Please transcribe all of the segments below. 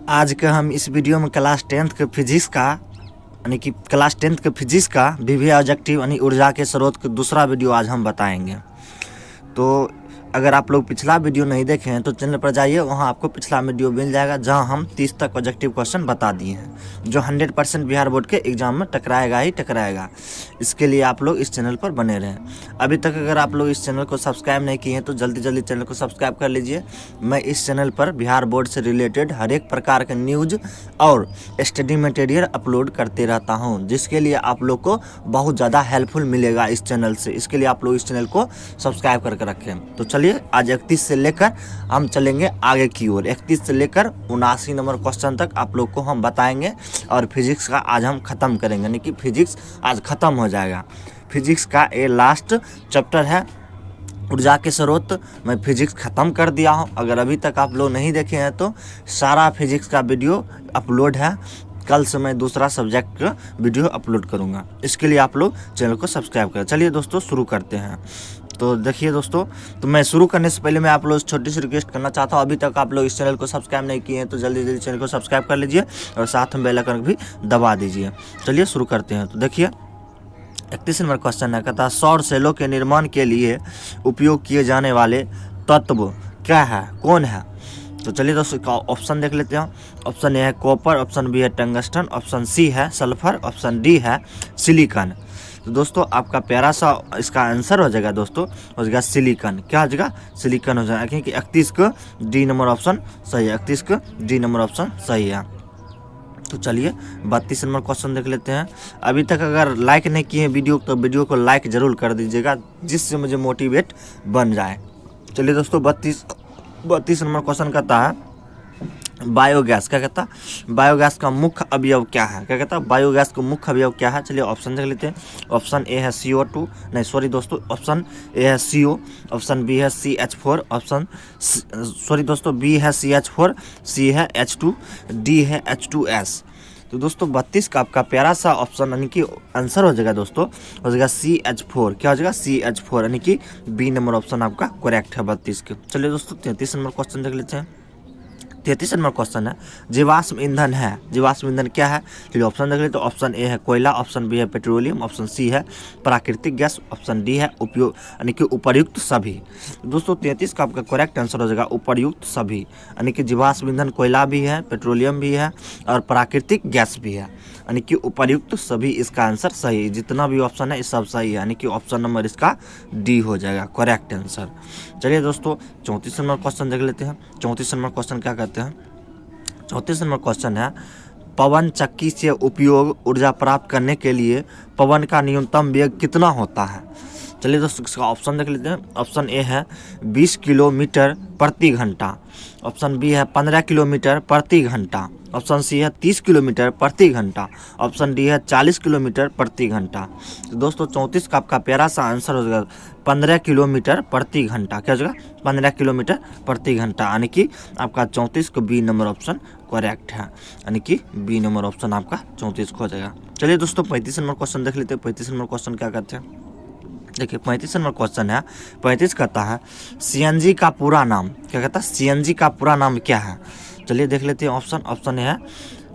आज के हम इस वीडियो में क्लास 10th के फिजिक्स का यानी कि क्लास 10th के फिजिक्स का विभव ऑब्जेक्टिव यानी ऊर्जा के स्रोत का दूसरा वीडियो आज हम बताएंगे। तो अगर आप लोग पिछला वीडियो नहीं देखे हैं तो चैनल पर जाइए, वहां आपको पिछला वीडियो मिल जाएगा जहां हम 30 तक ऑब्जेक्टिव क्वेश्चन बता दिए हैं जो 100% बिहार बोर्ड के एग्जाम में टकराएगा ही टकराएगा। इसके लिए आप लोग इस चैनल पर बने रहें। अभी तक अगर आप लोग इस चैनल को सब्सक्राइब नहीं किए हैं तो जल्दी जल्दी चैनल को सब्सक्राइब कर लीजिए। मैं इस चैनल पर बिहार बोर्ड से रिलेटेड हर एक प्रकार के न्यूज और स्टडी मटेरियल अपलोड करते रहता हूँ, जिसके लिए आप लोग को बहुत ज़्यादा हेल्पफुल मिलेगा इस चैनल से। इसके लिए आप लोग इस चैनल को सब्सक्राइब करके रखें। तो चलिए आज 31 से लेकर हम चलेंगे आगे की ओर। 31 से लेकर 79 नंबर क्वेश्चन तक आप लोग को हम बताएंगे और फिजिक्स का आज हम ख़त्म करेंगे, यानी कि फिजिक्स आज ख़त्म हो जाएगा। फिजिक्स का ये लास्ट चैप्टर है ऊर्जा के स्रोत। मैं फिजिक्स ख़त्म कर दिया हूँ। अगर अभी तक आप लोग नहीं देखे हैं तो सारा फिजिक्स का वीडियो अपलोड है। कल से मैं दूसरा सब्जेक्ट का वीडियो अपलोड करूँगा। इसके लिए आप लोग चैनल को सब्सक्राइब करें। चलिए दोस्तों शुरू करते हैं। तो देखिए दोस्तों, तो मैं शुरू करने से पहले मैं आप लोग छोटी सी रिक्वेस्ट करना चाहता हूँ। अभी तक आप लोग इस चैनल को सब्सक्राइब नहीं किए हैं तो जल्दी जल्दी चैनल को सब्सक्राइब कर लीजिए और साथ में बेल आइकन भी दबा दीजिए। चलिए शुरू करते हैं। तो देखिए 31 नंबर क्वेश्चन है, कहता है सौर सेलों के निर्माण के लिए उपयोग किए जाने वाले तत्व क्या है, कौन है। तो चलिए दोस्तों इसका ऑप्शन देख लेते हैं। ऑप्शन ए है कॉपर, ऑप्शन बी है टंगस्टन, ऑप्शन सी है सल्फर, ऑप्शन डी है सिलिकॉन। तो दोस्तों आपका प्यारा सा इसका आंसर हो जाएगा दोस्तों, हो जाएगा सिलिकॉन। क्या हो जाएगा, सिलिकॉन हो जाएगा, क्योंकि 31 का डी नंबर ऑप्शन सही है। 31 का डी नंबर ऑप्शन सही है। तो चलिए 32 नंबर क्वेश्चन देख लेते हैं। अभी तक अगर लाइक नहीं किए वीडियो तो वीडियो को लाइक ज़रूर कर दीजिएगा, जिससे मुझे मोटिवेट बन जाए। चलिए दोस्तों 32 नंबर क्वेश्चन कहता है बायोगैस। क्या कहता है, बायोगैस का मुख्य अवयव क्या है। क्या कहता है, बायोगैस का मुख्य अवयव क्या है। चलिए ऑप्शन देख लेते हैं। ऑप्शन ए है CO2, नहीं सॉरी दोस्तों, ऑप्शन ए है CO, ऑप्शन बी है CH4, ऑप्शन सॉरी दोस्तों बी है CH4, सी है H2, डी है H2S। तो दोस्तों 32 का आपका प्यारा सा ऑप्शन यानी कि आंसर हो जाएगा दोस्तों, हो जाएगा CH4। क्या हो जाएगा, CH4, यानी कि बी नंबर ऑप्शन आपका करेक्ट है 32 के। चलिए दोस्तों 33 नंबर क्वेश्चन देख लेते हैं। 33 नंबर क्वेश्चन है जीवाश्म ईंधन है। जीवाश्म ईंधन क्या है, चलिए ऑप्शन देख लेते। तो ऑप्शन ए है कोयला, ऑप्शन बी है पेट्रोलियम, ऑप्शन सी है प्राकृतिक गैस, ऑप्शन डी है उपयोग यानी कि उपर्युक्त सभी। दोस्तों 33 का आपका करेक्ट आंसर हो जाएगा उपर्युक्त सभी, यानी कि जीवाश्म ईंधन कोयला भी है, पेट्रोलियम भी है और प्राकृतिक गैस भी है, यानी कि उपर्युक्त सभी इसका आंसर सही है। जितना भी ऑप्शन है ये सब सही है, यानी कि ऑप्शन नंबर इसका डी हो जाएगा करेक्ट आंसर। चलिए दोस्तों 34 नंबर क्वेश्चन देख लेते हैं। 34 नंबर क्वेश्चन क्या कहते हैं, 34 नंबर क्वेश्चन है पवन चक्की से उपयोग ऊर्जा प्राप्त करने के लिए पवन का न्यूनतम वेग कितना होता है। चलिए दोस्तों इसका ऑप्शन देख लेते हैं। ऑप्शन ए है 20 किलोमीटर प्रति घंटा, ऑप्शन बी है 15 किलोमीटर प्रति घंटा, ऑप्शन सी है 30 किलोमीटर प्रति घंटा, ऑप्शन डी है 40 किलोमीटर प्रति घंटा। तो दोस्तों 34 का आपका प्यारा सा आंसर हो जाएगा 15 किलोमीटर प्रति घंटा। क्या हो जाएगा, 15 किलोमीटर प्रति घंटा, यानी कि आपका 34 को बी नंबर ऑप्शन करेक्ट है, यानी कि बी नंबर ऑप्शन आपका 34 को हो जाएगा। चलिए दोस्तों 35 नंबर क्वेश्चन देख लेते हैं। 35 नंबर क्वेश्चन क्या कहते हैं, देखिए 35 नंबर क्वेश्चन है। 35 कहता है CNG का पूरा नाम। क्या कहता है, CNG का पूरा नाम क्या है। चलिए देख लेते हैं ऑप्शन। ऑप्शन ए है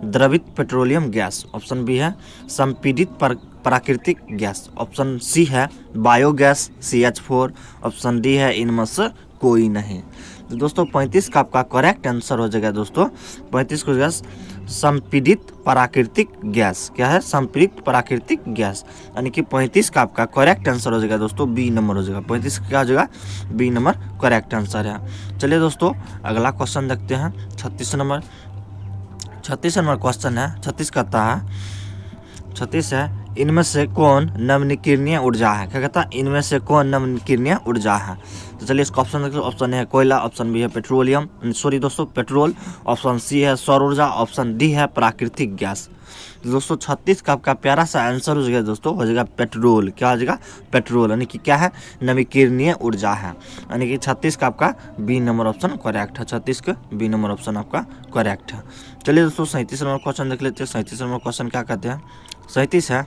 द्रवित पेट्रोलियम गैस, ऑप्शन बी है संपीड़ित प्राकृतिक गैस, ऑप्शन सी है बायोगैस CH4, ऑप्शन डी है इनमें से कोई नहीं। तो दोस्तों 35 का आपका करेक्ट आंसर हो जाएगा दोस्तों 35 को गैस संपीड़ित प्राकृतिक गैस। क्या है, संपीड़ित प्राकृतिक गैस, यानी कि 35 का आपका करेक्ट आंसर हो जाएगा दोस्तों बी नंबर हो जाएगा। 35 क्या हो जाएगा, बी नंबर करेक्ट आंसर है। चलिए दोस्तों अगला क्वेश्चन देखते हैं। 36 नंबर क्वेश्चन है। 36 कहता है 36 है इनमें से कौन नवीकरणीय ऊर्जा है। क्या कहता है, इनमें से कौन नवीकरणीय ऊर्जा है। तो चलिए इसका ऑप्शन देखिए। ऑप्शन ए है कोयला, ऑप्शन बी है पेट्रोलियम सॉरी दोस्तों पेट्रोल, ऑप्शन सी है सौर ऊर्जा, ऑप्शन डी है प्राकृतिक गैस। तो दोस्तों 36 का आपका प्यारा सा आंसर हो जाएगा दोस्तों, हो जाएगा पेट्रोल। क्या हो जाएगा, पेट्रोल, यानी कि क्या है, नवीकरणीय ऊर्जा है, यानी कि 36 का आपका बी नंबर ऑप्शन करेक्ट है। 36 का बी नंबर ऑप्शन आपका करेक्ट है। चलिए दोस्तों 37 नंबर क्वेश्चन देख लेते हैं। 37 नंबर क्वेश्चन क्या कहते हैं, 37 है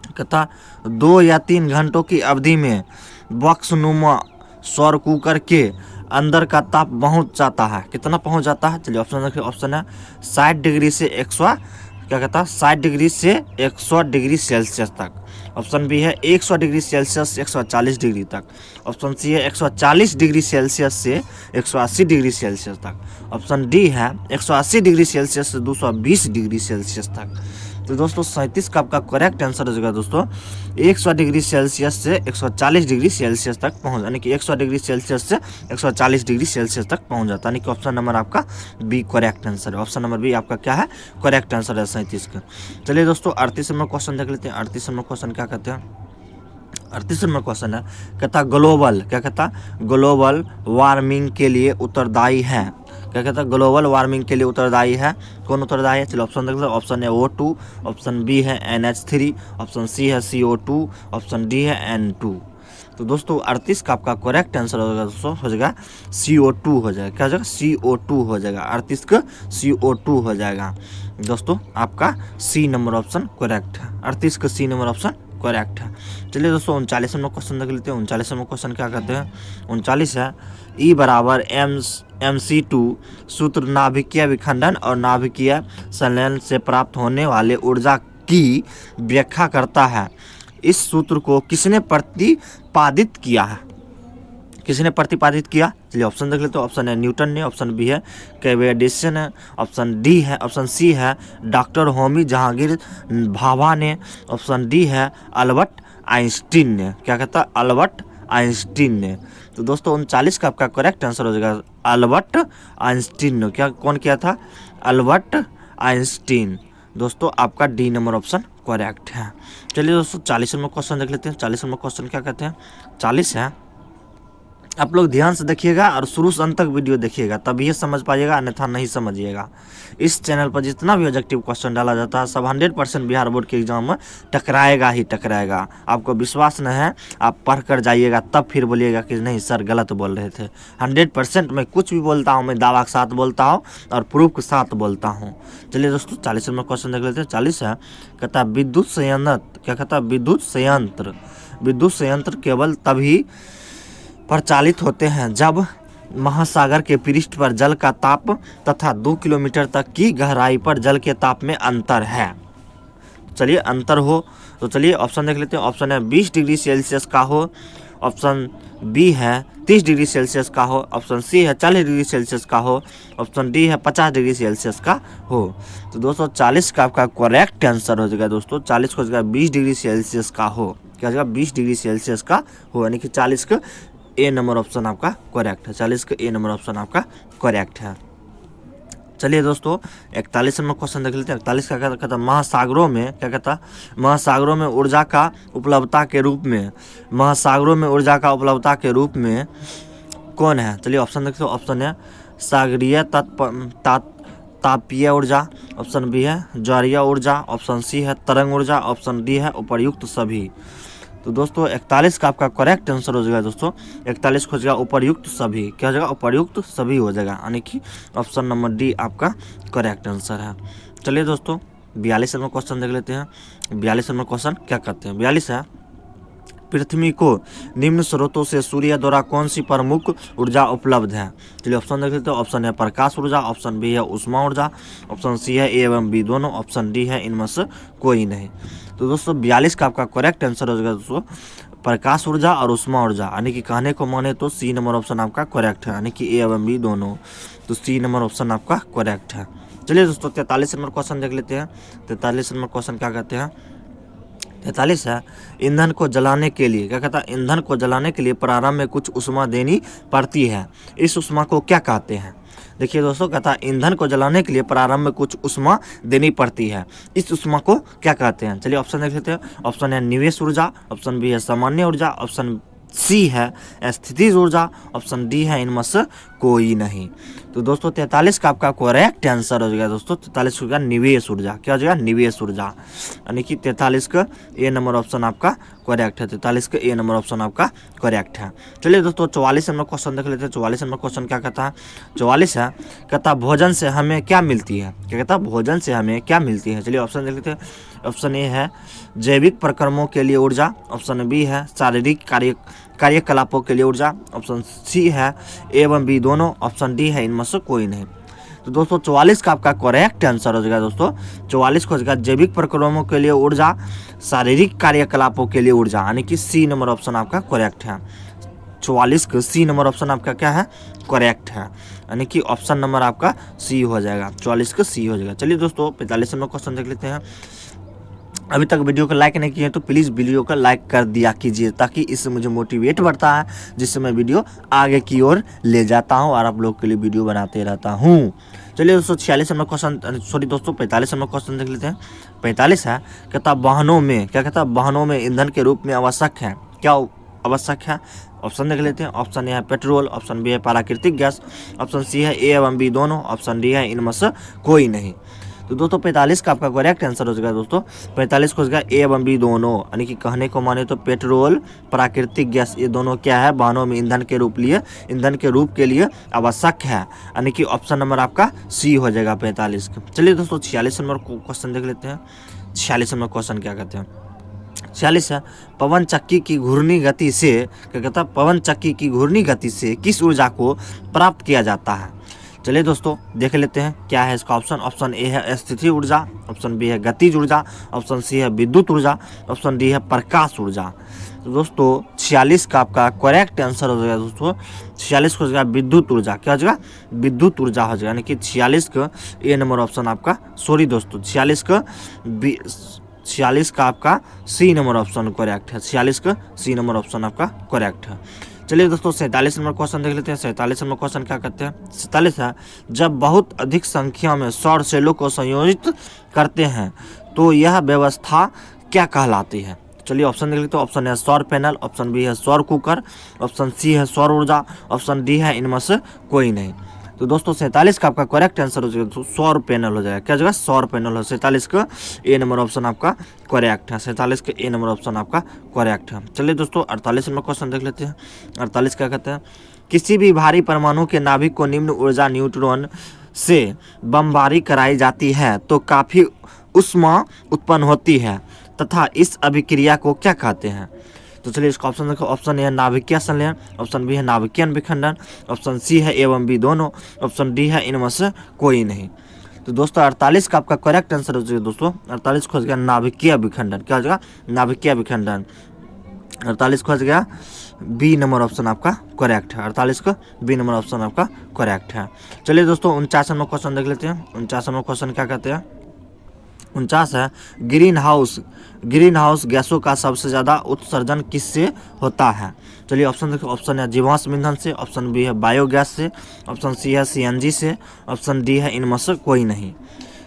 कहता 2 या 3 घंटों की अवधि में बॉक्सनुमा सौर कुकर के अंदर का ताप पहुंच जाता है, कितना पहुंच जाता है? चलिए ऑप्शन देखिए, ऑप्शन है 60 डिग्री से 100 क्या कहता है 60 डिग्री से 100 डिग्री सेल्सियस तक। ऑप्शन बी है 100 डिग्री सेल्सियस से 140 डिग्री तक। ऑप्शन सी है 140 डिग्री सेल्सियस से 180 डिग्री सेल्सियस तक। ऑप्शन डी है 180 डिग्री सेल्सियस से 220 डिग्री सेल्सियस तक। तो दोस्तों 37 का आपका करेक्ट आंसर हो जाएगा दोस्तों 100 डिग्री सेल्सियस से 140 डिग्री सेल्सियस तक पहुंच, यानी कि 100 डिग्री सेल्सियस से 140 डिग्री सेल्सियस तक पहुंच जाता है, यानी कि ऑप्शन नंबर आपका बी करेक्ट आंसर है। ऑप्शन नंबर बी आपका क्या है? करेक्ट आंसर है 37 का। चलिए दोस्तों 38 नंबर क्वेश्चन देख लेते हैं। 38 नंबर क्वेश्चन क्या कहते हैं? 38 नंबर क्वेश्चन है, कहता ग्लोबल, क्या कहता ग्लोबल वार्मिंग के लिए उत्तरदायी है, क्या कहता है ग्लोबल वार्मिंग के लिए उत्तरदायी है, कौन उत्तरदायी है? चलो ऑप्शन देख लो, ऑप्शन है O2, ऑप्शन बी है NH3, ऑप्शन सी है CO2, ऑप्शन डी है N2। तो दोस्तों 38 का आपका करेक्ट आंसर हो जाएगा दोस्तों, हो जाएगा CO2 हो जाएगा, क्या हो जाएगा? CO2 हो जाएगा, 38 का CO2 हो जाएगा दोस्तों, आपका सी नंबर ऑप्शन करेक्ट है, 38 का सी नंबर ऑप्शन करेक्ट है। चलिए दोस्तों 39 नंबर क्वेश्चन देख लेते हैं। 39 नंबर क्वेश्चन क्या कहते हैं? 39 है E बराबर MC2 सूत्र नाभिकीय विखंडन और नाभिकीय संलयन से प्राप्त होने वाले ऊर्जा की व्याख्या करता है। इस सूत्र को किसने प्रतिपादित किया है? किसने प्रतिपादित किया? चलिए ऑप्शन देख लेते हैं। ऑप्शन है न्यूटन ने, ऑप्शन बी है कैवेडिशन है, ऑप्शन डी है, ऑप्शन सी है डॉक्टर होमी जहांगीर भाभा ने, ऑप्शन डी है अल्बर्ट आइंस्टीन ने, क्या कहता है? अल्बर्ट आइंस्टीन ने। तो दोस्तों 39 का आपका करेक्ट आंसर हो जाएगा अल्बर्ट आइंस्टीन ने। क्या कौन किया था? Albert Einstein. दोस्तों आपका डी नंबर ऑप्शन करेक्ट है। चलिए दोस्तों 40 नंबर क्वेश्चन देख लेते हैं। 40 नंबर क्वेश्चन क्या कहते हैं? 40 है, आप लोग ध्यान से देखिएगा और शुरू से अंत तक वीडियो देखिएगा, तभी ये समझ पाइएगा, अन्यथा नहीं समझिएगा। इस चैनल पर जितना भी ऑब्जेक्टिव क्वेश्चन डाला जाता है सब 100% बिहार बोर्ड के एग्जाम में टकराएगा ही टकराएगा। आपको विश्वास न है, आप पढ़ कर जाइएगा, तब फिर बोलिएगा कि नहीं सर गलत बोल रहे थे। 100% मैं कुछ भी बोलता हूँ, मैं दावा के साथ बोलता हूँ और प्रूफ के साथ बोलता हूँ। चलिए दोस्तों 40 नंबर क्वेश्चन देख लेते हैं। 40 है, कहता है विद्युत संयंत्र, क्या कहता है? विद्युत संयंत्र केवल तभी प्रचालित होते हैं जब महासागर के पृष्ठ पर जल का ताप तथा 2 किलोमीटर तक की गहराई पर जल के ताप में अंतर है। चलिए अंतर हो तो चलिए ऑप्शन देख लेते हैं। ऑप्शन है 20 डिग्री सेल्सियस का हो, ऑप्शन बी है 30 डिग्री सेल्सियस का हो, ऑप्शन सी है 40 डिग्री सेल्सियस का हो, ऑप्शन डी है 50 डिग्री सेल्सियस का हो। तो दोस्तों 40 का आपका करेक्ट आंसर हो जाएगा दोस्तों, 40 को हो जाएगा 20 डिग्री सेल्सियस का हो, क्या हो जाएगा? 20 डिग्री सेल्सियस का हो, यानी कि 40 का ए नंबर ऑप्शन आपका करेक्ट है। 40 का ए नंबर ऑप्शन आपका करेक्ट है। चलिए दोस्तों 41 नंबर क्वेश्चन देख लेते हैं। 41 का कहता है महासागरों में, क्या कहता? महासागरों में ऊर्जा का उपलब्धता के रूप में, महासागरों में ऊर्जा का उपलब्धता के रूप में कौन है? चलिए ऑप्शन देखते हो। ऑप्शन है सागरीय तापीय ऊर्जा, ऑप्शन बी है ज्वारीय ऊर्जा, ऑप्शन सी है तरंग ऊर्जा, ऑप्शन डी है उपर्युक्त सभी। तो दोस्तों 41 का आपका करेक्ट आंसर हो जाएगा दोस्तों, 41 हो जाएगा उपर्युक्त सभी, क्या हो जाएगा? उपर्युक्त सभी हो जाएगा, यानी कि ऑप्शन नंबर डी आपका करेक्ट आंसर है। चलिए दोस्तों 42 नंबर क्वेश्चन देख लेते हैं। 42 नंबर क्वेश्चन क्या कहते हैं? 42 है, पृथ्वी को निम्न स्रोतों से सूर्य द्वारा कौन सी प्रमुख ऊर्जा उपलब्ध है? चलिए ऑप्शन देख लेते हैं। ऑप्शन है प्रकाश ऊर्जा, ऑप्शन बी है उष्मा ऊर्जा, ऑप्शन सी है ए एवं बी दोनों, ऑप्शन डी है इनमें से कोई नहीं। तो दोस्तों 42 का आपका करेक्ट आंसर हो जाएगा दोस्तों प्रकाश ऊर्जा और उष्मा ऊर्जा, यानी कि कहने को माने तो सी नंबर ऑप्शन आपका करेक्ट है, यानी कि ए एवं बी दोनों। तो सी नंबर ऑप्शन आपका करेक्ट है। चलिए दोस्तों 43 नंबर क्वेश्चन देख लेते हैं। 43 नंबर क्वेश्चन क्या कहते हैं? 43 है, ईंधन को जलाने के लिए, क्या कहता है? ईंधन को जलाने के लिए प्रारंभ में कुछ ऊष्मा देनी पड़ती है, इस ऊष्मा को क्या कहते हैं? देखिए दोस्तों कहता है ईंधन को जलाने के लिए प्रारंभ में कुछ ऊष्मा देनी पड़ती है, इस ऊष्मा को क्या कहते हैं? चलिए ऑप्शन देख लेते हैं। ऑप्शन है निवेश ऊर्जा, ऑप्शन बी है सामान्य ऊर्जा, ऑप्शन सी है स्थितिज ऊर्जा, ऑप्शन डी है इनमें से कोई नहीं। तो दोस्तों 43 का आपका करेक्ट आंसर हो जाएगा दोस्तों 43 का निवेश ऊर्जा, क्या हो जाएगा? निवेश ऊर्जा, यानी कि 43 का ए नंबर ऑप्शन आपका करेक्ट है। 43 का ए नंबर ऑप्शन आपका करेक्ट है। चलिए दोस्तों 44 नंबर क्वेश्चन देख लेते हैं। 44 नंबर क्वेश्चन क्या कहता है? 44 है, कहता भोजन से हमें क्या मिलती है? क्या कहता? भोजन से हमें क्या मिलती है? चलिए ऑप्शन देख लेते हैं। ऑप्शन ए है जैविक प्रक्रमों के लिए ऊर्जा, ऑप्शन बी है शारीरिक कार्यकलापों के लिए ऊर्जा, ऑप्शन सी है ए एवं बी दोनों, ऑप्शन डी है इनमें से कोई नहीं। तो दोस्तों 44 का आपका करेक्ट आंसर हो जाएगा दोस्तों। 44 को हो जाएगा जैविक प्रक्रियाओं के लिए ऊर्जा, शारीरिक कार्यकलापों के लिए ऊर्जा, यानी कि सी नंबर ऑप्शन आपका करेक्ट है। 44 का सी नंबर ऑप्शन आपका क्या है, करेक्ट है, यानी कि ऑप्शन नंबर आपका सी हो जाएगा, 44 का सी हो जाएगा। चलिए दोस्तों 45 नंबर क्वेश्चन देख लेते हैं। अभी तक वीडियो को लाइक नहीं किए तो प्लीज़ वीडियो को लाइक कर दिया कीजिए, ताकि इससे मुझे मोटिवेट बढ़ता है, जिससे मैं वीडियो आगे की ओर ले जाता हूं और आप लोग के लिए वीडियो बनाते रहता हूं। चलिए दोस्तों 46 नंबर क्वेश्चन, सॉरी दोस्तों 45 नंबर क्वेश्चन देख लेते हैं। 45 है, कहता वाहनों में, क्या कहता वाहनों में ईंधन के रूप में आवश्यक है, क्या आवश्यक है? ऑप्शन देख लेते हैं। ऑप्शन ए है पेट्रोल, ऑप्शन बी है प्राकृतिक गैस, ऑप्शन सी है ए एवं बी दोनों, ऑप्शन डी है इनमें से कोई नहीं। तो दोस्तों 45 का आपका करेक्ट आंसर हो जाएगा दोस्तों। 45 को हो जाएगा ए एवं बी दोनों, यानी कि कहने को माने तो पेट्रोल, प्राकृतिक गैस ये दोनों क्या है, वाहनों में ईंधन के रूप के लिए आवश्यक है, यानी कि ऑप्शन नंबर आपका सी हो जाएगा 45 का। चलिए दोस्तों 46 नंबर क्वेश्चन देख लेते हैं। 46 नंबर क्वेश्चन क्या कहते हैं, 46 है, पवन चक्की की घूर्णी गति से, क्या कहता है, पवन चक्की की घूर्णी गति से किस ऊर्जा को प्राप्त किया जाता है? चलिए दोस्तों देख लेते हैं क्या है इसका ऑप्शन। ऑप्शन ए है स्थिति ऊर्जा, ऑप्शन बी है गतिज ऊर्जा, ऑप्शन सी है विद्युत ऊर्जा, ऑप्शन डी है प्रकाश ऊर्जा। तो दोस्तों 46 का आपका करेक्ट आंसर हो जाएगा दोस्तों। 46 को हो जाएगा विद्युत ऊर्जा, क्या हो जाएगा, विद्युत ऊर्जा हो जाएगा, यानी कि 46 का ए नंबर ऑप्शन आपका, सॉरी दोस्तों 46 का आपका सी नंबर ऑप्शन करेक्ट है। 46 का सी नंबर ऑप्शन आपका करेक्ट है। चलिए दोस्तों 47 नंबर क्वेश्चन देख लेते हैं। 47 नंबर क्वेश्चन क्या कहते हैं, 47 है, जब बहुत अधिक संख्या में सौर सेलों को संयोजित करते हैं तो यह व्यवस्था क्या कहलाती है? चलिए ऑप्शन देख लेते हैं। ऑप्शन है सौर पैनल, ऑप्शन बी है सौर कुकर, ऑप्शन सी है सौर ऊर्जा, ऑप्शन डी है इनमें से कोई नहीं। तो दोस्तों 47 का आपका करेक्ट आंसर हो जाएगा सौर पैनल हो जाएगा, क्या हो जाएगा, सौर पैनल हो। 47 का ए नंबर ऑप्शन आपका करेक्ट है। 47 का ए नंबर ऑप्शन आपका करेक्ट है। चलिए दोस्तों 48 नंबर क्वेश्चन देख लेते हैं। 48 क्या कहते हैं, किसी भी भारी परमाणु के नाभिक को निम्न ऊर्जा न्यूट्रॉन से बमबारी कराई जाती है तो काफ़ी ऊष्मा उत्पन्न होती है तथा इस अभिक्रिया को क्या कहते हैं? तो चलिए इसका ऑप्शन देखो। ऑप्शन ए है नाभिकीय संलयन, ऑप्शन बी है नाभिकीय विखंडन, ऑप्शन सी है एवं बी दोनों, ऑप्शन डी है इनमें से कोई नहीं। तो दोस्तों 48 का आपका करेक्ट आंसर हो जाएगा दोस्तों। 48 खोज गया नाभिकीय विखंडन, क्या हो जाएगा, नाभिकीय विखंडन। 48 खोज गया बी नंबर ऑप्शन आपका करेक्ट है। 48 का बी नंबर ऑप्शन आपका करेक्ट है। चलिए दोस्तों 49 नंबर क्वेश्चन देख लेते हैं। 49 नंबर क्वेश्चन क्या कहते हैं, 49 है, ग्रीन हाउस गैसों का सबसे ज़्यादा उत्सर्जन किससे होता है? चलिए ऑप्शन देखो। ऑप्शन है जीवाश्म ईंधन से, ऑप्शन बी है बायोगैस से, ऑप्शन सी है सीएनजी से, ऑप्शन डी है इनमें से कोई नहीं।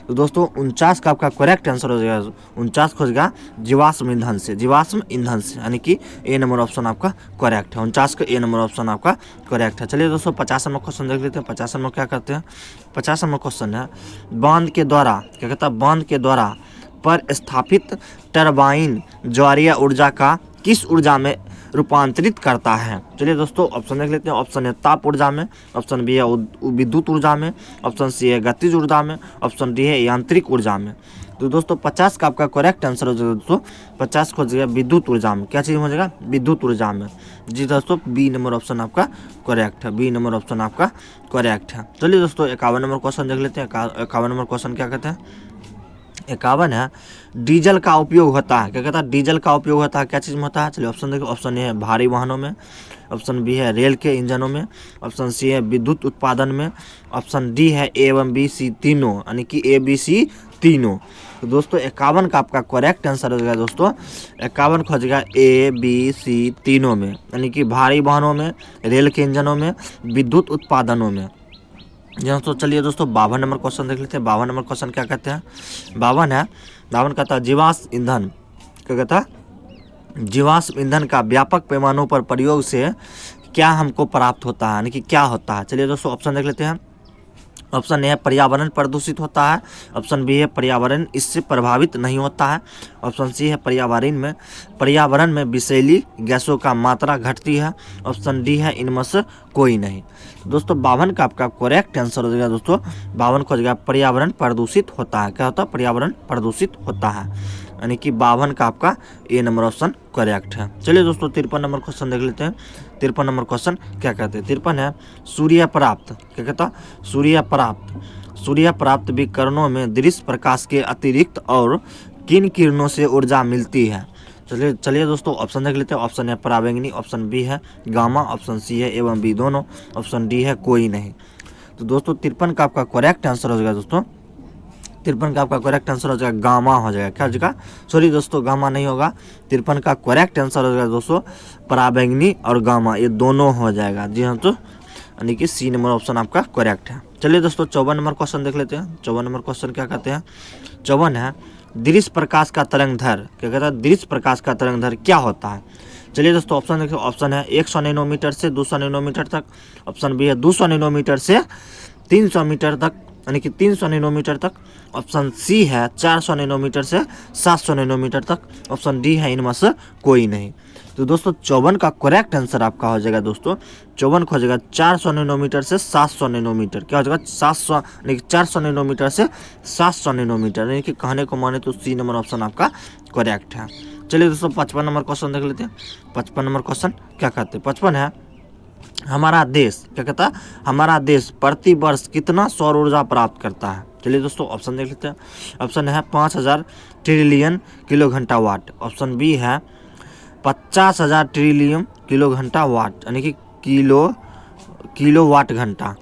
तो दोस्तों 49 का आपका करेक्ट आंसर हो जाएगा 49 खोजेगा जीवाश्म ईंधन से, जीवाश्म ईंधन से, यानी कि ए नंबर ऑप्शन आपका करेक्ट है। 49 का ए नंबर ऑप्शन आपका करेक्ट है। चलिए दोस्तों 50 नंबर क्वेश्चन देख लेते हैं। 50 नंबर क्या करते हैं, 50 नंबर क्वेश्चन है, बांध के द्वारा, क्या कहता है, बांध के द्वारा पर स्थापित टरबाइन ज्वारीय ऊर्जा का किस ऊर्जा में रूपांतरित करता है? चलिए दोस्तों ऑप्शन देख लेते हैं। ऑप्शन है ताप ऊर्जा में, ऑप्शन बी है विद्युत ऊर्जा में, ऑप्शन सी है गतिज ऊर्जा में, ऑप्शन डी है यांत्रिक ऊर्जा में। तो दोस्तों 50 का आपका करेक्ट आंसर हो जाएगा दोस्तों। 50 को हो जाएगा विद्युत ऊर्जा में, क्या चीज़ हो जाएगा, विद्युत ऊर्जा में। जी दोस्तों बी नंबर ऑप्शन आपका करेक्ट है, बी नंबर ऑप्शन आपका करेक्ट है। चलिए दोस्तों 51 नंबर क्वेश्चन देख लेते हैं। 51 नंबर क्वेश्चन क्या कहते हैं, 51 है, डीजल का उपयोग होता है, क्या कहता है, डीजल का उपयोग होता है क्या चीज़ में होता है? चलिए ऑप्शन देखो। ऑप्शन ए है भारी वाहनों में, ऑप्शन बी है रेल के इंजनों में, ऑप्शन सी है विद्युत उत्पादन में, ऑप्शन डी है ए एवं बी सी तीनों, यानी कि ए बी सी तीनों। तो दोस्तों 51 का आपका करेक्ट आंसर हो जाएगा दोस्तों। 51 खोज गया ए बी सी तीनों में, यानी कि भारी वाहनों में, रेल के इंजनों में, विद्युत उत्पादनों में। तो चलिए दोस्तों 52 नंबर क्वेश्चन देख लेते हैं। 52 नंबर क्वेश्चन क्या कहते हैं, 52 है, 52 कहता है जीवाश्म ईंधन, क्या कहता है, जीवाश्म ईंधन का व्यापक पैमानों पर प्रयोग से क्या हमको प्राप्त होता है, यानी कि क्या होता है? चलिए दोस्तों ऑप्शन देख लेते हैं। ऑप्शन ए है पर्यावरण प्रदूषित होता है, ऑप्शन बी है पर्यावरण इससे प्रभावित नहीं होता है, ऑप्शन सी है पर्यावरण में विषैली गैसों का मात्रा घटती है, ऑप्शन डी है इनमें से कोई नहीं। दोस्तों 52 का आपका करेक्ट आंसर हो जाएगा दोस्तों। 52 को हो जाएगा पर्यावरण प्रदूषित होता है, क्या होता है, पर्यावरण प्रदूषित होता है। यानी कि 52 का आपका ए नंबर ऑप्शन करेक्ट है। चलिए दोस्तों 53 नंबर क्वेश्चन देख लेते हैं। 53 नंबर क्वेश्चन क्या कहते हैं? 53 है सूर्य प्राप्त, क्या कहता? सूर्य प्राप्त विकिरणों में दृश्य प्रकाश के अतिरिक्त और किन किरणों से ऊर्जा मिलती है? चलिए दोस्तों ऑप्शन देख लेते हैं। ऑप्शन है पराबैंगनी, ऑप्शन बी है गामा, ऑप्शन सी है एवं बी दोनों, ऑप्शन डी है कोई नहीं। तो दोस्तों 53 का आपका करेक्ट आंसर हो जाएगा दोस्तों, 53 का आपका करेक्ट आंसर हो जाएगा गामा हो जाएगा। क्या हो जाएगा? सॉरी दोस्तों गामा नहीं होगा, 53 का करेक्ट आंसर हो जाएगा दोस्तों पराबैंगनी और गामा, ये दोनों हो जाएगा। जी हाँ, तो यानी कि सी नंबर ऑप्शन आपका करेक्ट है। चलिए दोस्तों 54 नंबर क्वेश्चन देख लेते हैं। 54 नंबर क्वेश्चन क्या कहते हैं? 54 है दृश्य प्रकाश का तरंगधर, क्या कहता है? दृश्य प्रकाश का तरंगधर क्या होता है? चलिए दोस्तों ऑप्शन देखिए। ऑप्शन है 100 नैनोमीटर से 200 नैनोमीटर तक, ऑप्शन बी है 200 नैनोमीटर से 300 मीटर तक, यानी कि 300 नैनोमीटर तक, ऑप्शन सी है 400 नैनोमीटर से 700 नैनोमीटर तक, ऑप्शन डी है इनमें से कोई नहीं। तो दोस्तों 54 का करेक्ट आंसर आपका हो जाएगा दोस्तों, 54 का हो जाएगा 400 नैनोमीटर से 700 नैनोमीटर। क्या हो जाएगा? 700 यानी कि 400 नैनोमीटर से 700 नैनोमीटर, यानी कि कहने को माने तो सी नंबर ऑप्शन आपका करेक्ट है। चलिए दोस्तों 55 नंबर क्वेश्चन देख लेते हैं। 55 नंबर क्वेश्चन क्या कहते हैं? 55 है हमारा देश, क्या कहता है? हमारा देश प्रति वर्ष कितना सौर ऊर्जा प्राप्त करता है? चलिए दोस्तों ऑप्शन देख लेते हैं। ऑप्शन है 5000 ट्रिलियन किलो घंटा वाट, ऑप्शन बी है 50,000 ट्रिलियन किलो घंटा वाट, यानी कि किलो वाट घंटा,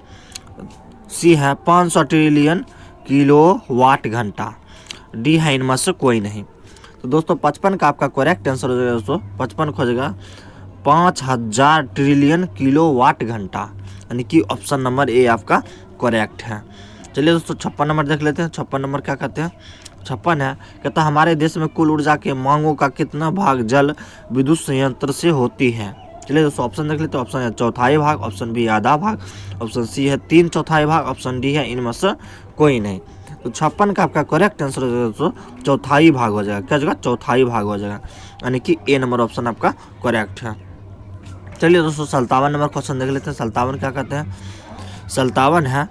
सी है 500 ट्रिलियन किलो वाट घंटा, डी है इनमें से कोई नहीं। तो दोस्तों 55 का आपका करेक्ट आंसर हो जाएगा दोस्तों, 55 हो जाएगा 5000 ट्रिलियन किलो वाट घंटा, यानी कि ऑप्शन नंबर ए आपका करेक्ट है। चलिए दोस्तों 56 नंबर देख लेते हैं। 56 नंबर क्या कहते हैं? 56 है कहता हमारे देश में कुल ऊर्जा के मांगों का कितना भाग जल विद्युत संयंत्र से होती है? चलिए दोस्तों ऑप्शन देख लेते हैं। ऑप्शन है चौथाई भाग, ऑप्शन बी आधा भाग, ऑप्शन सी है 3/4 भाग, ऑप्शन डी है इनमें से कोई नहीं। तो 56 का आपका करेक्ट आंसर हो जाएगा दोस्तों चौथाई भाग हो जाएगा। क्या हो जाएगा? चौथाई भाग हो जाएगा, यानी कि ए नंबर ऑप्शन आपका करेक्ट है। चलिए दोस्तों 57 नंबर क्वेश्चन देख लेते हैं। 57 क्या कहते हैं? 57 है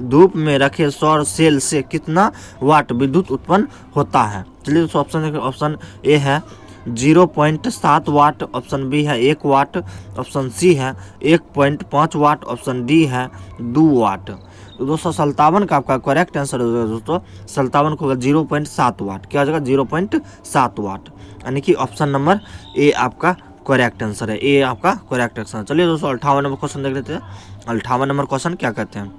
धूप में रखे सौर सेल से कितना वाट विद्युत उत्पन्न होता है? चलिए दोस्तों ऑप्शन देखिए। ऑप्शन ए है 0.7 वाट, ऑप्शन बी है 1 वाट, ऑप्शन सी है 1.5 वाट, ऑप्शन डी है 2 वाट। तो दोस्तों 57 का आपका करेक्ट आंसर हो जाएगा दोस्तों 57 को 0.7 वाट। क्या हो जाएगा? 0.7 वाट, यानी कि ऑप्शन नंबर ए आपका करेक्ट आंसर है, ए आपका करेक्ट आंसर है। चलिए दोस्तों 58 नंबर क्वेश्चन देख लेते हैं। 58 नंबर क्वेश्चन क्या कहते हैं?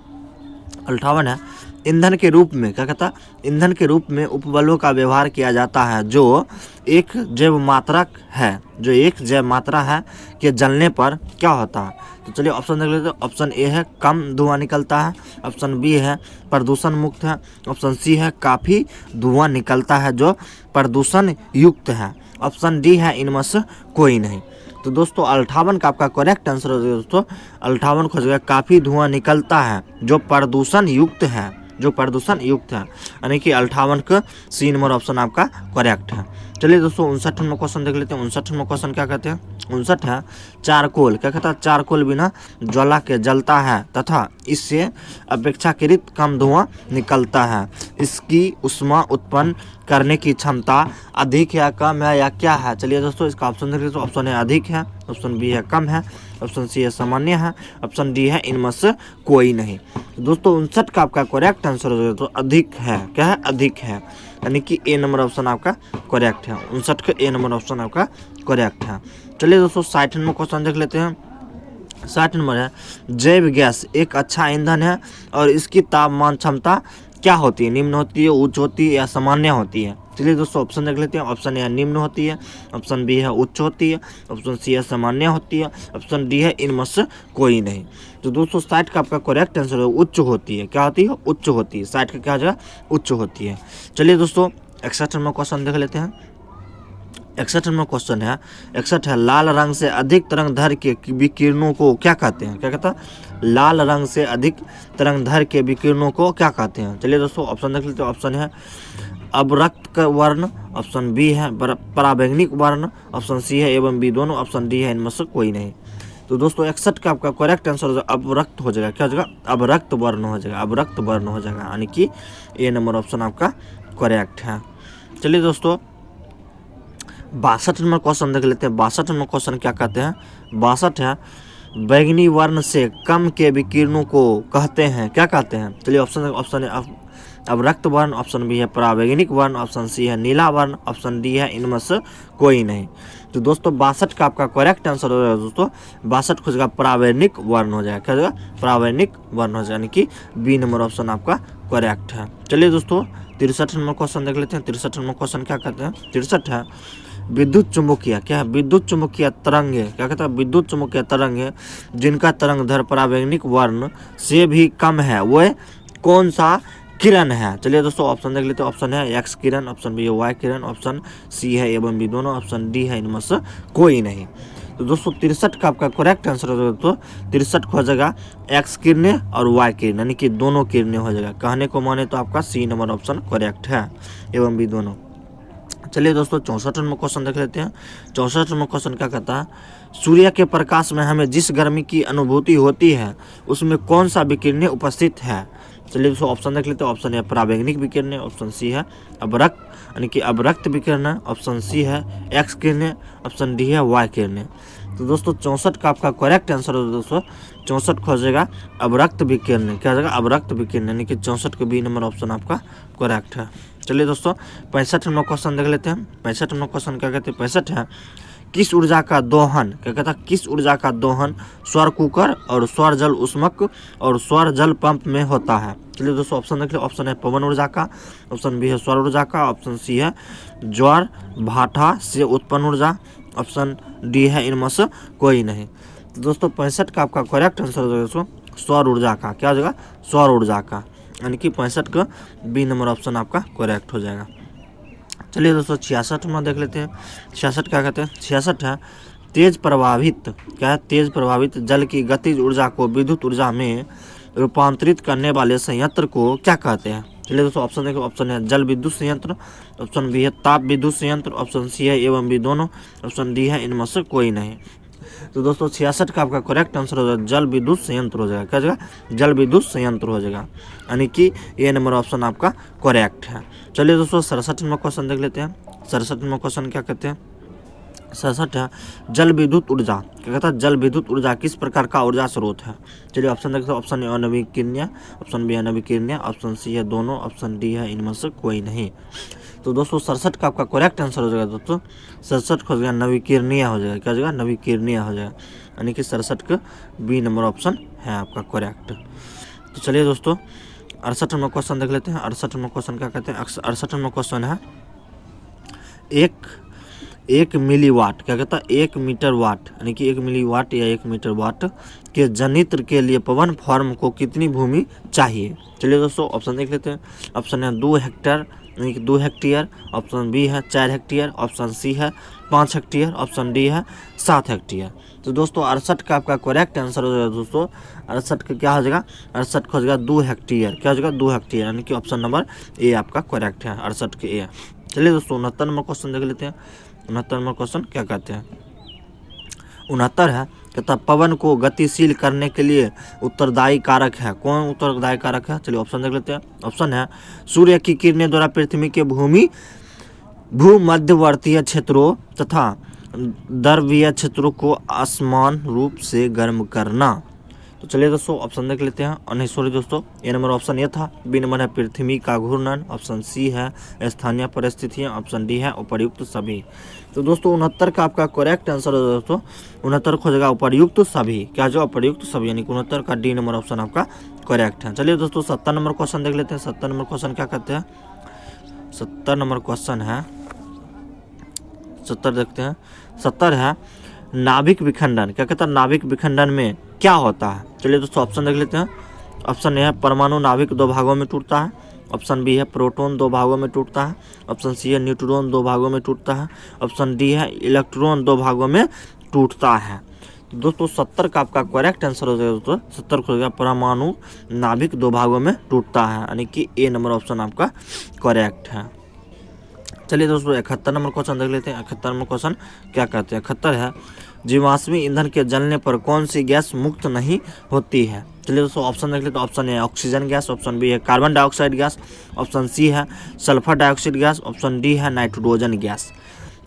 58 है ईंधन के रूप में, क्या कहता? ईंधन के रूप में उपबलों का व्यवहार किया जाता है जो एक जैव मात्रक है, जो एक जैव मात्रा है के जलने पर क्या होता है? तो चलिए ऑप्शन देख लेते हैं। ऑप्शन ए है कम धुआं निकलता है, ऑप्शन बी है प्रदूषण मुक्त है, ऑप्शन सी है काफ़ी धुआं निकलता है जो प्रदूषण युक्त है, ऑप्शन डी है इनमें से कोई नहीं। तो दोस्तों 58 का आपका करेक्ट आंसर हो जाएगा दोस्तों 58 को हो जाएगा काफ़ी धुआं निकलता है जो प्रदूषण युक्त है, जो प्रदूषण युक्त है, यानी कि 58 का सी नंबर ऑप्शन आपका करेक्ट है। चलिए दोस्तों 59 नंबर क्वेश्चन देख लेते हैं। 59 नंबर क्वेश्चन क्या कहते हैं? 59 है चारकोल, क्या कहता है? चारकोल बिना ज्वाला के जलता है तथा इससे अपेक्षाकृत कम धुआं निकलता है, इसकी ऊष्मा उत्पन्न करने की क्षमता अधिक या कम है या क्या है? चलिए दोस्तों इसका ऑप्शन देख लीजिए। ऑप्शन है अधिक है, ऑप्शन बी है कम है, ऑप्शन सी है सामान्य है, ऑप्शन डी है इनमें से कोई नहीं। दोस्तों 59 का आपका करेक्ट आंसर हो जाएगा तो अधिक है। क्या है? अधिक है, यानी कि ए नंबर ऑप्शन आपका करेक्ट है। 59 का ए नंबर ऑप्शन आपका करेक्ट है। चलिए दोस्तों 60 नंबर क्वेश्चन देख लेते हैं। 60 नंबर है जैव गैस एक अच्छा ईंधन है और इसकी तापमान क्षमता क्या होती है? निम्न होती है, उच्च होती है या सामान्य होती है? चलिए दोस्तों ऑप्शन देख लेते हैं। ऑप्शन ए है निम्न होती है, ऑप्शन बी है उच्च होती है, ऑप्शन सी है सामान्य होती है, ऑप्शन डी है इनमें से कोई नहीं। तो दोस्तों 60 का आपका करेक्ट आंसर है उच्च होती है। क्या होती है? उच्च होती है। 60 का क्या हो जाएगा? उच्च होती है। चलिए दोस्तों 61 नंबर क्वेश्चन देख लेते हैं। 61 नंबर क्वेश्चन है 61 है लाल रंग से अधिक तरंगधर के विकिरणों को क्या कहते हैं? क्या कहता है? लाल रंग से अधिक तरंगधर के विकिरणों को क्या कहते हैं? चलिए दोस्तों ऑप्शन देख लेते हैं। ऑप्शन है अवरक्त वर्ण, ऑप्शन बी है पराबैंगनिक वर्ण, ऑप्शन सी है एवं बी दोनों, ऑप्शन डी है इनमें से कोई नहीं। तो दोस्तों 61 का आपका करेक्ट आंसर अवरक्त हो जाएगा। क्या हो जाएगा? अवरक्त वर्ण हो जाएगा, अवरक्त वर्ण हो जाएगा, यानी कि ए नंबर ऑप्शन आपका करेक्ट है। चलिए दोस्तों 62 नंबर क्वेश्चन देख लेते हैं। 62 नंबर क्वेश्चन क्या कहते हैं? 62 है, बैंगनी वर्ण से कम के विकिरणों को कहते हैं, क्या कहते हैं? चलिए ऑप्शन है अवरक्त वर्ण, ऑप्शन बी है परावैंगनिक वर्ण, ऑप्शन सी है नीला वर्ण, ऑप्शन डी है इनमें से कोई नहीं। तो दोस्तों 62 का आपका करेक्ट आंसर हो जाएगा दोस्तों 62 हो जाएगा परावैंगनिक वर्ण हो जाएगा। क्या हो जाएगा? परावैंगनिक वर्ण हो जाएगा, यानी कि बी नंबर ऑप्शन आपका करेक्ट है। चलिए दोस्तों 63 नंबर क्वेश्चन देख लेते हैं। 63 नंबर क्वेश्चन क्या कहते हैं? 63 है, विद्युत चुंबकीय, क्या है? विद्युत चुंबकीय तरंग है, क्या कहता है? विद्युत चुंबकीय तरंग है जिनका तरंग दैर्ध्य परावैंगनिक वर्ण से भी कम है, वह कौन सा किरण है? चलिए दोस्तों ऑप्शन देख लेते हैं। ऑप्शन है एक्स किरण, ऑप्शन बी है वाई किरण, ऑप्शन सी है एवं बी दोनों, ऑप्शन डी है इनमें से कोई नहीं। तो दोस्तों 63 का आपका करेक्ट आंसर हो जाएगा। तो 63 हो जाएगा एक्स किरणें और वाई किरण, यानी कि दोनों किरणें हो जाएगा। कहने को माने तो आपका सी नंबर ऑप्शन करेक्ट है, एवं बी दोनों। चलिए दोस्तों 64 नंबर क्वेश्चन देख लेते हैं। 64 नंबर क्वेश्चन क्या कहता है? सूर्य के प्रकाश में हमें जिस गर्मी की अनुभूति होती है उसमें कौन सा विकिरण उपस्थित है? चलिए दोस्तों ऑप्शन देख लेते हैं। ऑप्शन है परावैंगनिक विकिरण, ऑप्शन सी है अवरक्त यानी कि अवरक्त विकिरण, ऑप्शन सी है एक्स किरणें, ऑप्शन डी है वाई किरणें। तो दोस्तों 64 का आपका करेक्ट आंसर हो दोस्तों 64 हो जाएगा अवरक्त विकिरण, क्या हो जाएगा? अवरक्त विकिरण, यानी कि 64 के बी नंबर ऑप्शन आपका करेक्ट है। चलिए दोस्तों 65 नंबर क्वेश्चन देख लेते हैं। 65 नंबर क्वेश्चन क्या कहते हैं? 65 है, किस ऊर्जा का दोहन, क्या कहता है? किस ऊर्जा का दोहन सौर कुकर और सौर जल उष्मक और सौर जल पंप में होता है? चलिए दोस्तों ऑप्शन देख लीजिए। ऑप्शन है पवन ऊर्जा का, ऑप्शन बी है सौर ऊर्जा का, ऑप्शन सी है ज्वार भाटा से उत्पन्न ऊर्जा, ऑप्शन डी है इनमें से कोई नहीं। तो दोस्तों 65 का आपका करेक्ट आंसर हो जाएगा दोस्तों सौर ऊर्जा का, क्या हो जाएगा? सौर ऊर्जा का, यानी कि 65 का बी नंबर ऑप्शन आपका करेक्ट हो जाएगा। चलिए दोस्तों 66 में देख लेते हैं। 66 क्या कहते हैं? 66 है, तेज प्रवाहित, क्या है? तेज प्रवाहित जल की गतिज ऊर्जा को विद्युत ऊर्जा में रूपांतरित करने वाले संयंत्र को क्या कहते हैं? चलिए दोस्तों ऑप्शन देखो। ऑप्शन है जल विद्युत संयंत्र, ऑप्शन बी है ताप विद्युत संयंत्र, ऑप्शन सी है एवं बी दोनों, ऑप्शन डी है इनमें से कोई नहीं। तो दोस्तों 66 का आपका करेक्ट आंसर हो जाएगा जल विद्युत संयंत्र हो जाएगा, क्या हो जाएगा? जल विद्युत संयंत्र हो जाएगा, यानी कि ए नंबर ऑप्शन आपका करेक्ट है। चलिए दोस्तों 67 नंबर क्वेश्चन देख लेते हैं। 67 नंबर क्वेश्चन क्या कहते हैं? 67 है, जल विद्युत ऊर्जा, क्या कहता है? जल विद्युत ऊर्जा किस प्रकार का ऊर्जा स्रोत है? चलिए ऑप्शन देखते हैं। ऑप्शन ए अनवीकरणीय, ऑप्शन बी अनवीकरणीय, ऑप्शन सी है दोनों, ऑप्शन डी है इनमें से कोई नहीं। तो दोस्तों 67 का आपका करेक्ट आंसर हो जाएगा दोस्तों 67 हो जाएगा नवीकरणीय हो जाएगा, क्या हो जाएगा? नवीकरणीय हो जाएगा, यानी कि 67 का बी नंबर ऑप्शन है आपका करेक्ट। तो चलिए दोस्तों 68 नंबर क्वेश्चन देख लेते हैं। 68 नंबर क्वेश्चन क्या कहते हैं? 68 नंबर क्वेश्चन है, एक मिलीवाट, क्या कहता है? 1 मीटर वाट, यानी कि 1 मिलीवाट या 1 मीटर वाट के जनित्र के लिए पवन फॉर्म को कितनी भूमि चाहिए? चलिए दोस्तों ऑप्शन देख लेते हैं। ऑप्शन है 2 हेक्टेयर, यानी कि 2 हेक्टेयर, ऑप्शन बी है 4 हेक्टेयर, ऑप्शन सी है 5 हेक्टेयर, ऑप्शन डी है 7 हेक्टेयर। तो दोस्तों 68 का आपका करेक्ट आंसर हो जाएगा दोस्तों 68 का क्या हो जाएगा? 68 हो जाएगा 2 हेक्टेयर, क्या हो जाएगा? 2 हेक्टेयर, यानी कि ऑप्शन नंबर ए आपका करेक्ट है 68 के ए। चलिए दोस्तों 69 नंबर क्वेश्चन देख लेते हैं। 69 नंबर क्वेश्चन क्या कहते हैं? 69 है, कहता पवन को गतिशील करने के लिए उत्तरदायी कारक है, कौन उत्तरदायी कारक है? चलिए ऑप्शन देख लेते हैं। ऑप्शन है सूर्य की किरणें द्वारा पृथ्वी के भूमध्यवर्तीय क्षेत्रों तथा ध्रुवीय क्षेत्रों को असमान रूप से गर्म करना। तो चलिए दोस्तों ऑप्शन देख लेते हैं। नहीं सॉरी दोस्तों ए नंबर ऑप्शन ये था। बी नंबर है पृथ्वी का घूर्णन, ऑप्शन सी है स्थानीय परिस्थितियाँ, ऑप्शन डी है उपर्युक्त सभी। तो दोस्तों 69 का आपका करेक्ट आंसर है दोस्तों 69 हो जाएगा उपर्युक्त सभी, क्या जो उपर्युक्त सभी, यानी 69 का डी नंबर ऑप्शन आपका करेक्ट है। चलिए दोस्तों 70 नंबर क्वेश्चन देख लेते हैं। 70 नंबर क्वेश्चन क्या कहते हैं? 70 नंबर क्वेश्चन है 70 देखते हैं। 70 है नाभिक विखंडन, क्या कहता है? नाभिक विखंडन में क्या होता है? चलिए दोस्तों ऑप्शन देख लेते हैं। ऑप्शन ए है परमाणु नाभिक 2 भागों में टूटता है, ऑप्शन बी है प्रोटॉन 2 भागों में टूटता है, ऑप्शन सी है न्यूट्रॉन 2 भागों में टूटता है, ऑप्शन डी है इलेक्ट्रॉन 2 भागों में टूटता है। तो दोस्तों 70 का आपका करेक्ट आंसर हो जाएगा दोस्तों 70 हो जाएगा परमाणु नाभिक 2 भागों में टूटता है, यानी कि ए नंबर ऑप्शन आपका करेक्ट है। चलिए दोस्तों 71 नंबर क्वेश्चन देख लेते हैं। 71 नंबर क्वेश्चन क्या कहते हैं? 71 है जीवाश्मी ईंधन के जलने पर कौन सी गैस मुक्त नहीं होती है? चलिए दोस्तों ऑप्शन देख लेते हैं। ऑप्शन ए है ऑक्सीजन गैस, ऑप्शन बी है carbon dioxide gas, option c है sulphur dioxide gas, option d है नाइट्रोजन गैस।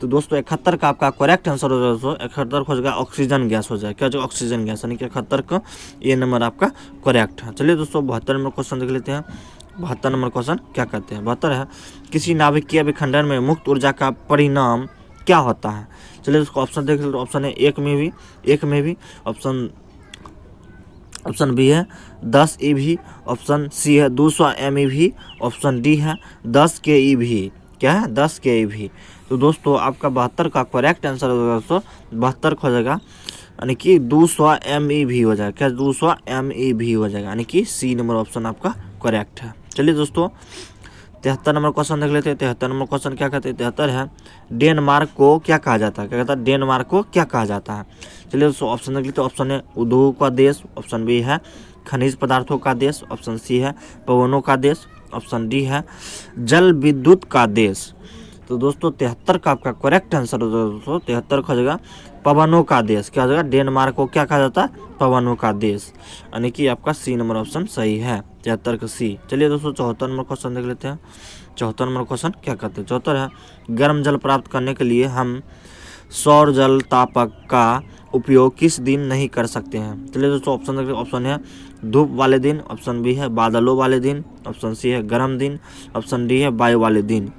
तो दोस्तों 71 का आपका करेक्ट आंसर हो जाएगा दोस्तों 71 हो जाएगा ऑक्सीजन गैस हो जाएगा। क्या हो जाएगा? ऑक्सीजन गैस, यानी कि 71 का ये नंबर आपका करेक्ट है। चलिए दोस्तों 72 नंबर क्वेश्चन देख लेते हैं। 72 नंबर क्वेश्चन क्या कहते हैं? 72 है किसी नाभिकीय विखंडन में मुक्त ऊर्जा का परिणाम क्या होता है? चलिए उसको ऑप्शन देख लेते हैं। ऑप्शन है एक में भी, ऑप्शन बी है 10 EV, ऑप्शन सी है 200 MeV, ऑप्शन डी है 10 kEV। क्या है? 10 kEV। तो दोस्तों आपका 72 का करेक्ट आंसर हो जाएगा दोस्तों 72 हो जाएगा, यानी कि 200 MeV हो जाएगा। क्या? 200 MeV हो जाएगा, यानी कि सी नंबर ऑप्शन आपका करेक्ट है। चलिए दोस्तों 73 नंबर क्वेश्चन देख लेते हैं। 73 नंबर क्वेश्चन क्या कहते हैं? 73 है डेनमार्क को क्या कहा जाता है? क्या कहता है? डेनमार्क को क्या कहा जाता है? चलिए दोस्तों ऑप्शन देख लेते हैं। ऑप्शन है उद्योग का देश, ऑप्शन बी है खनिज पदार्थों का देश, ऑप्शन सी है पवनों का देश, ऑप्शन डी है जल विद्युत का देश। तो दोस्तों 73 का आपका करेक्ट आंसर हो जाएगा दोस्तों 73 हो जाएगा पवनों का देश। क्या हो जाएगा? डेनमार्क को क्या कहा जाता है? पवनों का देश, यानी कि आपका सी नंबर ऑप्शन सही है 73 का सी। चलिए दोस्तों 74 नंबर क्वेश्चन देख लेते हैं। 74 नंबर क्वेश्चन क्या कहते हैं? 74 है गर्म जल प्राप्त करने के लिए हम सौर जल तापक का उपयोग किस दिन नहीं कर सकते हैं? चलिए दोस्तों ऑप्शन देख लेते हैं। ऑप्शन है धूप वाले दिन, ऑप्शन बी है बादलों वाले दिन, ऑप्शन सी है गर्म दिन, ऑप्शन डी है वायु वाले दिन।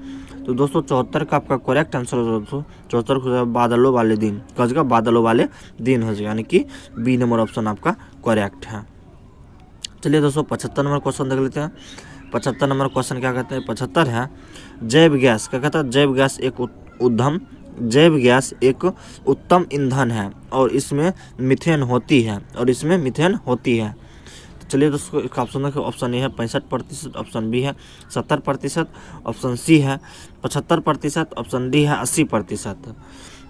तो दोस्तों 74 का आपका करेक्ट आंसर हो जाएगा दोस्तों 74 को बादलों वाले दिन। क्या हो जाएगा? बादलों वाले दिन हो जाएगा, यानी कि बी नंबर ऑप्शन आपका करेक्ट है। चलिए दोस्तों 75 नंबर क्वेश्चन देख लेते हैं। 75 नंबर क्वेश्चन क्या कहते हैं? 75 है जैव गैस। क्या कहता है? जैव गैस एक उत्तम ईंधन है और इसमें मीथेन होती है। चलिए दोस्तों इसका ऑप्शन देखिए। ऑप्शन ए है 65%, ऑप्शन बी है 70%, ऑप्शन सी है 75%, ऑप्शन डी है 80%।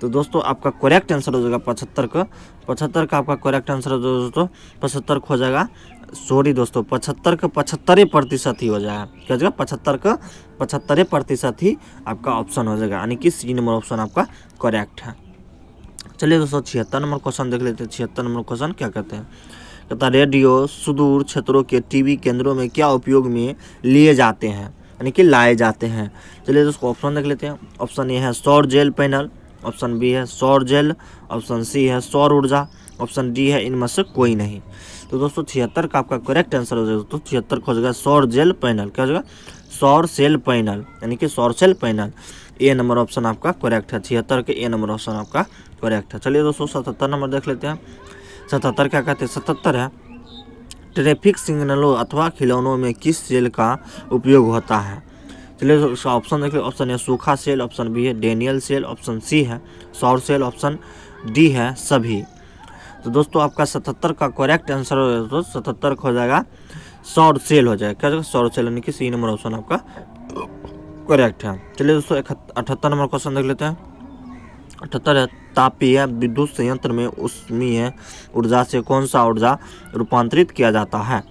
तो दोस्तों आपका करेक्ट आंसर हो जाएगा 75 का आपका करेक्ट आंसर हो जाएगा दोस्तों 75 हो जाएगा। सॉरी दोस्तों 75 का 75% ही हो जाएगा। क्या हो जाएगा? 75 का 75% ही आपका ऑप्शन हो जाएगा, यानी कि सी नंबर ऑप्शन आपका करेक्ट है। चलिए दोस्तों 76 नंबर क्वेश्चन देख लेते हैं। 76 नंबर क्वेश्चन क्या कहते हैं? तथा रेडियो सुदूर क्षेत्रों के टीवी केंद्रों में क्या उपयोग में लिए जाते हैं, यानी कि लाए जाते हैं? चलिए दोस्तों ऑप्शन देख लेते हैं। ऑप्शन ए है सौर जेल पैनल, ऑप्शन बी है सौर जेल, ऑप्शन सी है सौर ऊर्जा, ऑप्शन डी है इनमें से कोई नहीं। तो दोस्तों 76 का आपका करेक्ट आंसर हो जाएगा दोस्तों 76 हो जाएगा सौर जेल पैनल। क्या हो जाएगा? सौर सेल पैनल, यानी कि सौर सेल पैनल। ए नंबर ऑप्शन आपका करेक्ट है। 76 के ए नंबर ऑप्शन आपका करेक्ट है। चलिए दोस्तों 77 नंबर देख लेते हैं। 77 क्या कहते हैं? 77 है ट्रैफिक सिग्नलों अथवा खिलौनों में किस सेल का उपयोग होता है? चलिए उसका ऑप्शन देखिए। ऑप्शन है सूखा सेल, ऑप्शन बी है डेनियल सेल, ऑप्शन सी है सौर सेल, ऑप्शन डी है सभी। तो दोस्तों आपका 77 का करेक्ट आंसर हो जाएगा। 77 हो जाएगा सौर सेल हो जाएगा। क्या हो जाएगा? सौर सेल, यानी कि सी नंबर ऑप्शन आपका करेक्ट है। चलिए दोस्तों 78 नंबर क्वेश्चन देख लेते हैं। 78 है तापीय विद्युत संयंत्र में ऊष्मीय ऊर्जा से कौन सा ऊर्जा रूपांतरित किया जाता है?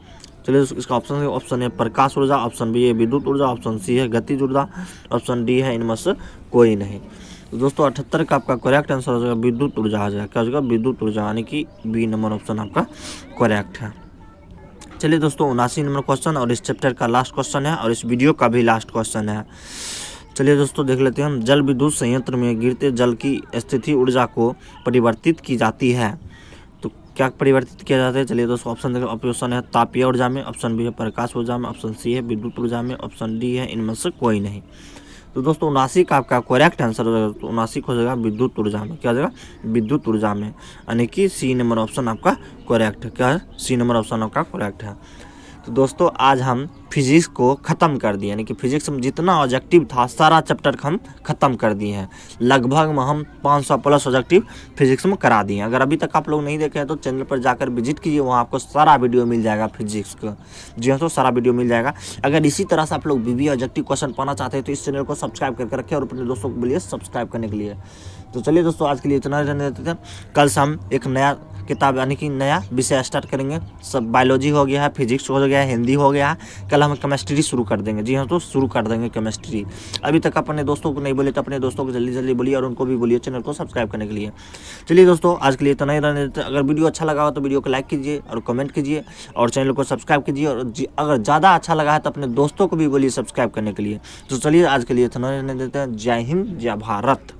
चलिए इसका ऑप्शन है प्रकाश ऊर्जा, ऑप्शन बी है विद्युत ऊर्जा, ऑप्शन सी है गतिज ऊर्जा, ऑप्शन डी है इनमें से कोई नहीं। तो दोस्तों 78 का आपका करेक्ट आंसर हो जाएगा विद्युत ऊर्जा हो जाएगा। क्या हो जाएगा? विद्युत ऊर्जा, यानी कि बी नंबर ऑप्शन आपका करेक्ट है। चलिए दोस्तों 79 नंबर क्वेश्चन और इस चैप्टर का लास्ट क्वेश्चन है और इस वीडियो का भी लास्ट क्वेश्चन है। चलिए दोस्तों देख लेते हैं हम। जल विद्युत संयंत्र में गिरते जल की स्थिति ऊर्जा को परिवर्तित की जाती है, तो क्या परिवर्तित किया जाता है? चलिए दोस्तों ऑप्शन देखिए। ऑप्शन है तापीय ऊर्जा में, ऑप्शन बी है प्रकाश ऊर्जा में, ऑप्शन सी है विद्युत ऊर्जा में, ऑप्शन डी है इनमें से कोई नहीं। तो दोस्तों 79 का आपका करेक्ट आंसर हो जाएगा। 79 हो जाएगा विद्युत ऊर्जा में। क्या हो जाएगा? विद्युत ऊर्जा में, यानी कि सी नंबर ऑप्शन आपका करेक्ट है। क्या है? सी नंबर ऑप्शन आपका करेक्ट है। तो दोस्तों आज हम फिजिक्स को ख़त्म कर दिए, यानी कि फिजिक्स में जितना ऑब्जेक्टिव था सारा चैप्टर हम ख़त्म कर दिए हैं। लगभग में हम 500 प्लस ऑब्जेक्टिव फिजिक्स में करा दिए हैं। अगर अभी तक आप लोग नहीं देखे हैं तो चैनल पर जाकर विजिट कीजिए, वहाँ आपको सारा वीडियो मिल जाएगा फिजिक्स का। जी हाँ, तो सारा वीडियो मिल जाएगा। अगर इसी तरह से आप लोग बीबीए ऑब्जेक्टिव क्वेश्चन पाना चाहते हैं तो इस चैनल को सब्सक्राइब करके रखें और अपने दोस्तों को बोलिए सब्सक्राइब करने के लिए। तो चलिए दोस्तों आज के लिए इतना रहने देते थे। कल से हम एक नया किताब यानी कि नया विषय स्टार्ट करेंगे। सब बायोलॉजी हो गया है, फिजिक्स हो गया है, हिंदी हो गया है। कल कल हम केमिस्ट्री शुरू कर देंगे। जी हाँ, तो शुरू कर देंगे केमिस्ट्री। अभी तक अपने दोस्तों को नहीं बोले तो अपने दोस्तों को जल्दी जल्दी बोलिए और उनको भी बोलिए चैनल को सब्सक्राइब करने के लिए। चलिए दोस्तों, आज के लिए इतना ही रहने देते। अगर वीडियो अच्छा लगा हो तो वीडियो को लाइक कीजिए और कमेंट कीजिए और चैनल को सब्सक्राइब कीजिए, और अगर ज़्यादा अच्छा लगा है तो अपने दोस्तों को भी बोलिए सब्सक्राइब करने के लिए। तो चलिए आज के लिए इतना ही रहने देते हैं। जय हिंद, जय भारत।